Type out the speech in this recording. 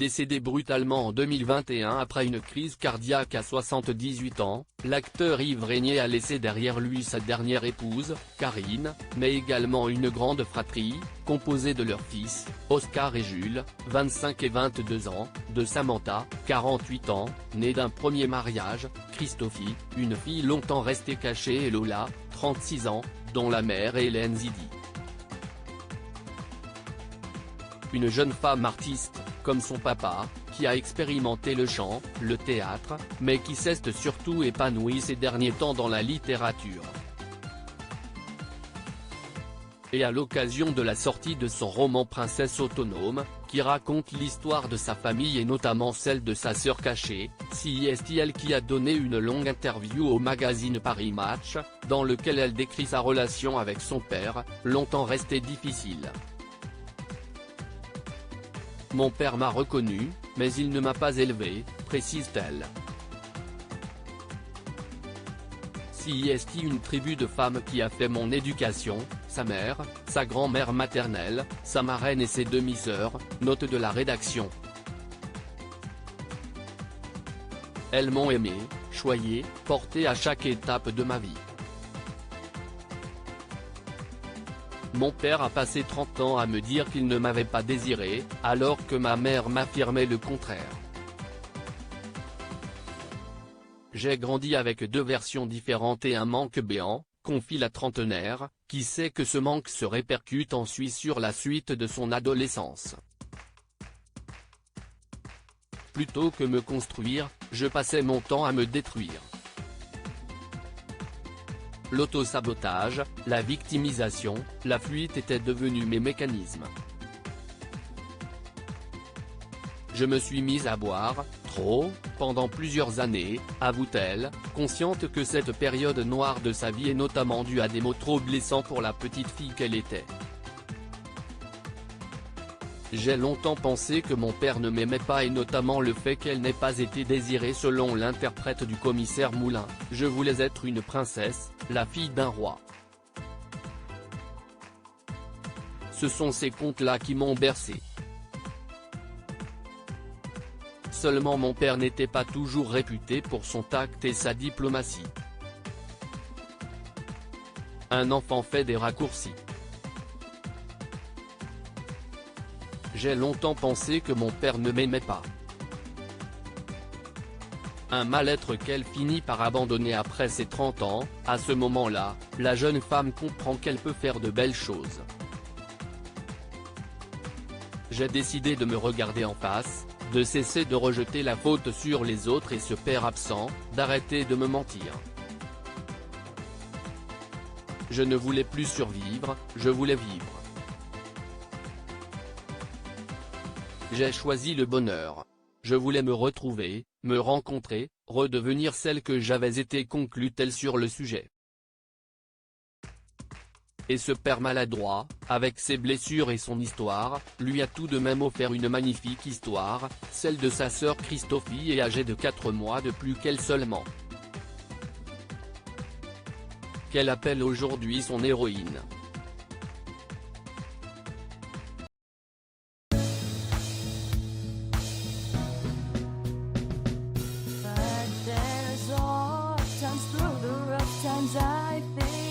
décédé brutalement en 2021 après une crise cardiaque à 78 ans, l'acteur Yves Régnier a laissé derrière lui sa dernière épouse, Karine, mais également une grande fratrie, composée de leurs fils, Oscar et Jules, 25 et 22 ans, de Samantha, 48 ans, née d'un premier mariage, Christophie, une fille longtemps restée cachée et Lola, 36 ans, dont la mère est Hélène Zidi. Une jeune femme artiste, comme son papa, qui a expérimenté le chant, le théâtre, mais qui s'est surtout épanouie ces derniers temps dans la littérature. Et à l'occasion de la sortie de son roman Princesse autonome, qui raconte l'histoire de sa famille et notamment celle de sa sœur cachée, c'est qui a donné une longue interview au magazine Paris Match, dans lequel elle décrit sa relation avec son père, longtemps restée difficile. Mon père m'a reconnu, mais il ne m'a pas élevé, précise-t-elle. C'est une tribu de femmes qui a fait mon éducation, sa mère, sa grand-mère maternelle, sa marraine et ses demi-sœurs, note de la rédaction. Elles m'ont aimé, choyé, porté à chaque étape de ma vie. Mon père a passé 30 ans à me dire qu'il ne m'avait pas désiré, alors que ma mère m'affirmait le contraire. J'ai grandi avec deux versions différentes et un manque béant, confie la trentenaire, qui sait que ce manque se répercute ensuite sur la suite de son adolescence. Plutôt que me construire, je passais mon temps à me détruire. L'autosabotage, la victimisation, la fuite étaient devenus mes mécanismes. Je me suis mise à boire, trop, pendant plusieurs années, avoue-t-elle, consciente que cette période noire de sa vie est notamment due à des mots trop blessants pour la petite fille qu'elle était. J'ai longtemps pensé que mon père ne m'aimait pas et notamment le fait qu'elle n'ait pas été désirée selon l'interprète du commissaire Moulin, je voulais être une princesse, la fille d'un roi. Ce sont ces contes-là qui m'ont bercé. Seulement mon père n'était pas toujours réputé pour son tact et sa diplomatie. Un enfant fait des raccourcis. J'ai longtemps pensé que mon père ne m'aimait pas. Un mal-être qu'elle finit par abandonner après ses 30 ans, à ce moment-là, la jeune femme comprend qu'elle peut faire de belles choses. J'ai décidé de me regarder en face, de cesser de rejeter la faute sur les autres et ce père absent, d'arrêter de me mentir. Je ne voulais plus survivre, je voulais vivre. J'ai choisi le bonheur. Je voulais me retrouver, me rencontrer, redevenir celle que j'avais été, conclut-elle sur le sujet. Et ce père maladroit, avec ses blessures et son histoire, lui a tout de même offert une magnifique histoire, celle de sa sœur Christophie et âgée de 4 mois de plus qu'elle seulement. Qu'elle appelle aujourd'hui son héroïne. But there's all times through the rough times I think